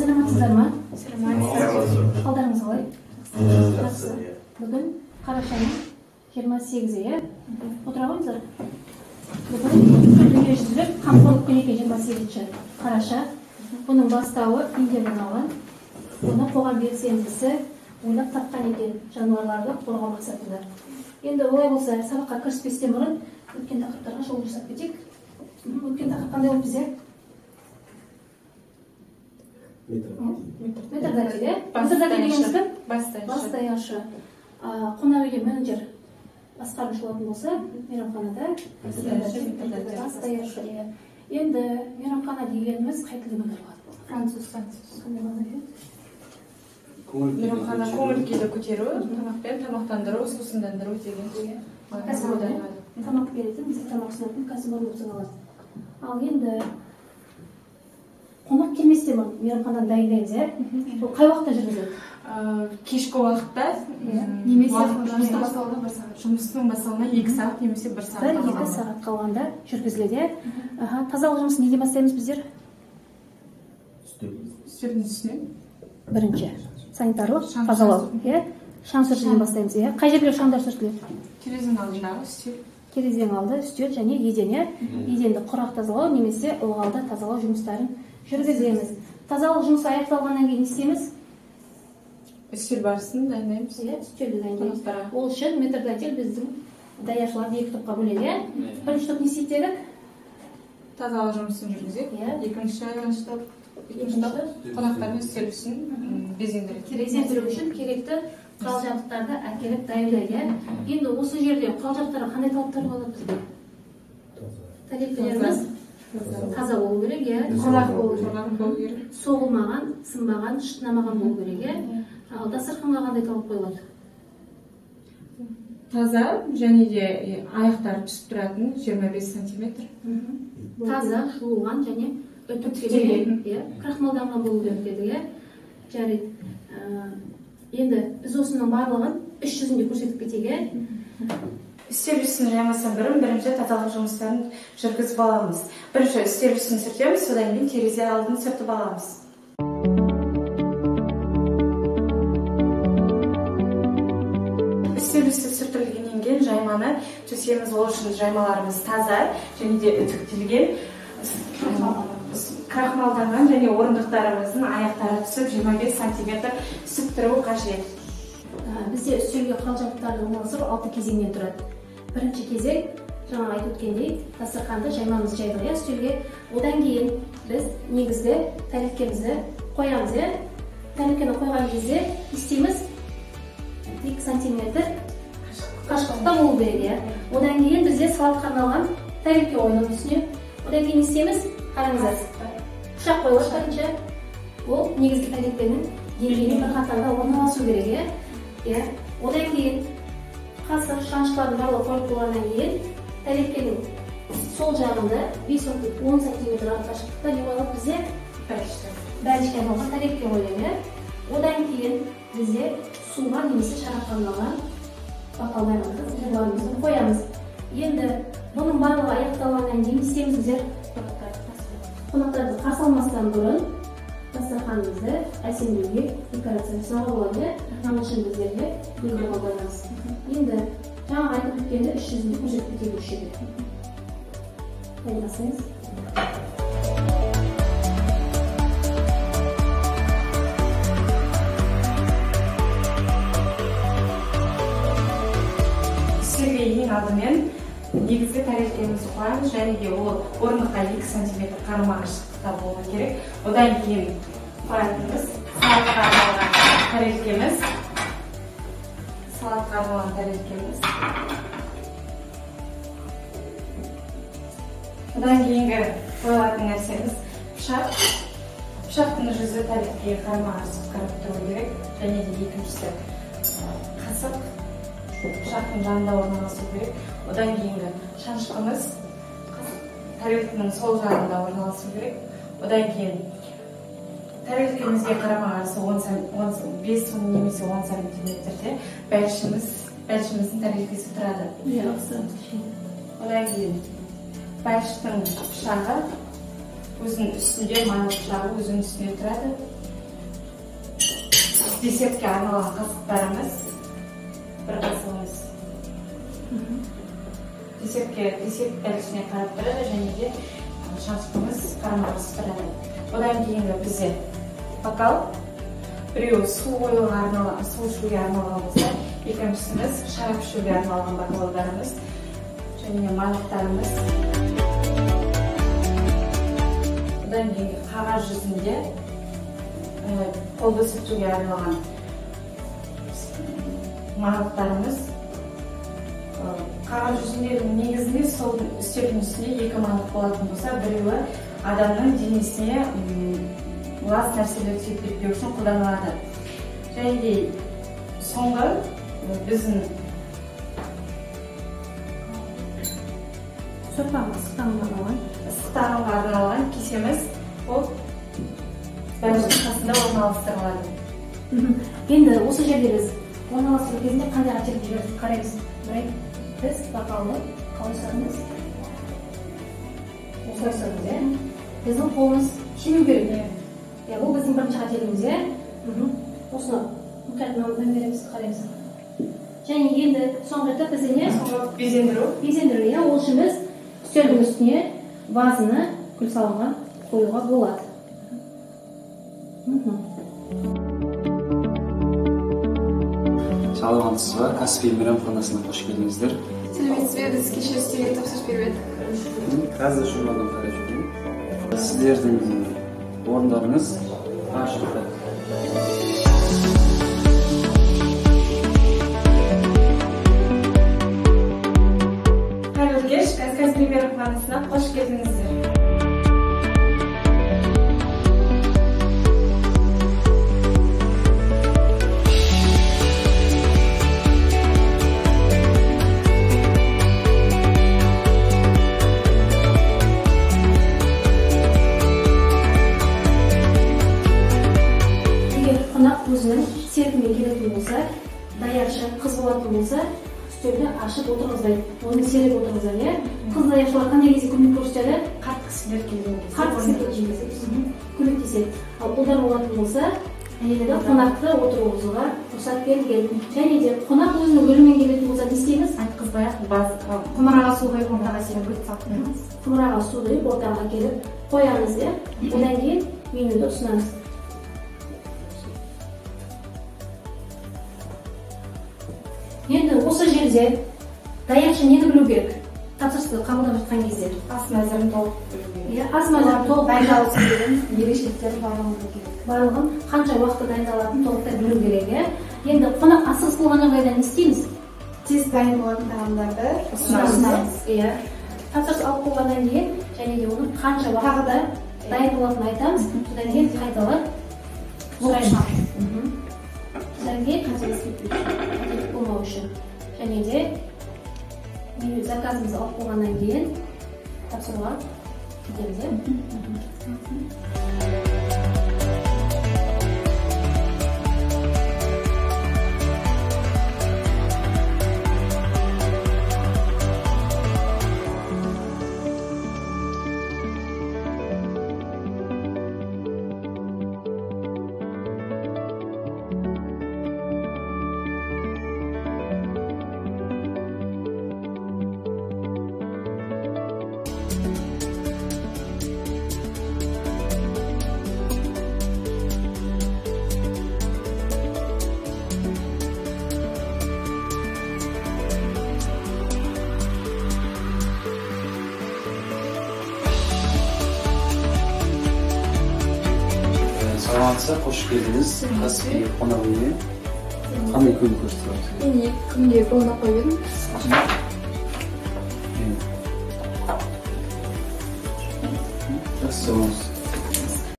Саламатсыздар ма? Саламатсыздар. Қалдарыңыз қалай? Жақсы. Бүгін қарашаның 28-і, отыра қойыңыздар. Бүгін дүниежүзілік қамқорлық күні екен, 28 қараша. Бұның бастауы Индиядан алған. Оны қоғам белсендісі ойлап тапқан екен, жануарларды қорғау мақсатында. Енді олай болса, сабаққа кіріспестен бұрын өткен тақырыптарға шолу жасап кетейік. Өткен тақырып қандай болып бізде? Метрдотель, метрдотель дегеніміз кім? Бастаяшы. Қонақ үйде менеджер басқарушы болатын болса, мейрамханада бастаяшы. Енді мейрамхана дегеніміз қай тілде аударылады? Француз. Қандай мағына? Мейрамхана көңіл күйді көтеру, тамақпен тамақтандыру, сусындандыру деген кәсіпорын. Тамақ беретін, бізде тамақ ұсынатын кәсіпорын болып саналады. Ал енді қонақ келместен бұрын мейрамхананы дайындаймыз, сол қай уақытта жүргізеді? Кешкі уақытта, немесе жұмыстың басталуына 2 сағат немесе 1 сағат 2 сағат қалғанда жүргізіледі. Тазалық жұмысын неден бастаймыз біздер? Үстелдің үстінен. Бірінші санитарлық тазалау, шаң сүртуден бастаймыз. Қай жерге шаңдар сүртіледі? Терезенің алдындағы үстел. Терезенің алды, үстел және еден. Еденді құрақ тазалау немесе ылғалды тазалау жұмыстарын жүргіземіз. Тазалық жұмысы аяқталғаннан кейін не істейміз? Үстел барысын дайындаймыз. Үстелді дайындаймыз. Ол үшін метрдотель біздің даяшыларды 2 топқа бөледі. Бірінші топ не істейді дедік? Тазалық жұмысын жүргізеді. Екінші топ қонақтардың үстел үшін безендіреді. Безендіру үшін керекті құрал-жабдықтарды әкеліп дайындайды. Енді осы жерде құрал-жабдықтарға қандай талаптар болады бізге? Тарелкаларымыз таза болу керек, құрғақ болу керек, соғылмаған, сынбаған, шытынамаған болу керек. Ал дастарханға қандай талап қойылады? Таза және де аяқтары түсіп тұратын 25 сантиметр. Таза, жуылған және үтіктелген, крахмалданған болу керек деді. Жарайды. Енді біз осының барлығын іс жүзінде көрсетіп кетейік. Үстел үстін жаймастан бірінші тазалық жұмыстарын жүргізіп аламыз. Бірінші үстел үстін сүртеміз, содан кейін терезе алдын сүртіп аламыз. Үстел үсті сүртілгеннен кейін жайманы төсеміз. Ол үшін жаймаларымыз таза және де үтіктелген, крахмалданған және орындықтарымыздың аяқтары түсіп 25 сантиметр түсіп тұруы қажет. Бізде үстелге құрал-жабдықтарды орналастыру 6 кезеңнен тұрады. Бірінші кезең, жаңа айтып өткендей, дастарханды жаймамыз жайдық үстелге. Одан кейін біз негізгі тарелкемізді қоямыз. Тарелкені қойған кезде істейміз 2 сантиметр қашықтықта болу керек. Одан кейін бізде салатқа арналған тарелке қойылады үстіне. Одан кейін істейміз, қараңыздар. Пышақ қойылады бірінші. Ол негізгі тарелкенің деңгейіне бір қатарда орналасу керек. Одан кейін қасық, шанышқылардың барлығы қойып болғаннан кейін тарелкенің сол жағында 5-10 сантиметр қашықтықта не қойылады бізде? Бәлішке арналған тарелке қойылады. Одан кейін бізде суға немесе шарапқа арналған бокалдарымызды қоямыз. Енді бұның барлығы аяқталғаннан кейін істейміз біздер қонақтарды қарсы алмастан бұрын дастарханымызды әсемдеуге декорация жасауға болады. Оның үшін біздерге гүлдер қолданамыз. Енді жаңа айтып өткенді іс жүзінде көрсетіп кетейік осы жерде. Қайдасыңыз? Үстелге ең алдымен негізгі тарелкемізді қоямыз және де ол орындыққа 2 сантиметр қарама-қайшықтықта болу керек. Одан кейін қоятынымыз салатқа арналған тарелкеміз. Одан кейінгі қойылатын нәрсеміз пышақ. Пышақтың жүзі тарелкеге қарама-қайшылық қарап тұру керек. Және де екіншісі қасық. Пышақтың жанында орналасу керек. Одан кейінгі шанышқымыз тарелкенің сол жағында орналасу керек. Одан кейін тарелкемізге қарама-қарсы 5 немесе 10 сантиметрде бәлішіміздің тарелкесі тұрады. Одан кейін бәліштің пышағы өзінің үстінде, майлы пышағы өзінің үстінде тұрады. десертке арналған қасықтарымыз. Бір қасық емес. Десерт дәрісіне қарап тұрады, және де шанспымыз қарамағыз тұрады. Одан кейінгі бізде бокал, біреуі су қоюға арналған, су ішуге арналған болса, екіншісіміз шарап ішуге арналған бокалдарымыз, және де майлықтарымыз. Одан кейінгі қағаз жүзінде қолды сүртуге арналған майлықтарымыз. Қағаз жүзіндегі негізінде сол үстелдің үстінде екі майлық болатын болса, біреуі адамның денесіне лас нәрселер тиіп кетпеу үшін қолданылады. Және де соңғы біздің ыстықтағанға арналған кесеміз, ол бәріміздің қасында орналастырылады. Енді осы жерде біз орналастыру кезінде қандай қателіктерді қараймыз? Біз бокалды қалай ұстадыңыз? Осылай ұстадыңыз, иә? Біздің қолымыз тимеу керек. Бұл біздің бірінші қателігіміз, иә? Осыны мұқият мән береміз, қараймыз. Және енді соңғы етап бізде не? Безендіру, иә? Ол үшін біз үстелдің үстіне вазаны гүл салынған қоюға болады. Саламатсыз ба? Каспий мейрамханасына қош келдіңіздер. Сәлеметсіз бе? Біз кеше үстелге тапсырыс беріп едік. Қазір журналдан қарап жүрмін. Сіздердің орындарыңыз ашықта. Қайырлы кеш, Каспий мейрамханасына қош келдіңіздер. Өзінің серпімен келетін болса, даяшы қыз болатын болса, үстелді ашып отырғызбайды. Оның серіп отырғызады, иә? Қыз даяшылар қандай кезде көмек көрсетеді? Қатты кісілер келген кезде көмектеседі. Ал ұлдар болатын болса, әйелді қонақты отырғызуға рұқсат берілген. Және де қонақ өзінің өліммен келетін болса, не істейміз? Айтқызбай-ақ құмыраға су құйып ортаға сен көт салып қоямыз. Құмыраға су құйып ортаға келіп қоямыз, иә? Одан кейін менюді ұсынамыз. Енді осы жерде даяшы нені білу керек? Тапсырысты қабылдап жатқан кезде. Ас мәзірін толық білу керек. Ас мәзірін толық дайындалу деген ерекшеліктерін барлығын білу керек. Барлығын қанша уақытта дайындалатынын толықтай білу керек, иә? Енді қонақ асығыс болған жағдайда не істейміз? Тез дайын болатын тағамдарды ұсынамыз. Иә. Тапсырыс алып болғаннан кейін, және де оның қанша уақытта дайын болатынын айтамыз. Содан кейін қайталап сұраймыз. Содан кейін қателік болмау үшін. Және де меню заказымызды алып болғаннан кейін тапсыруға кетеміз, иә? Саламатсыз, қош келдіңіз. Каспий қонақ үйіне. Қандай көмек көрсетеді? Мен күнде қолына қойып едім. Жақсы,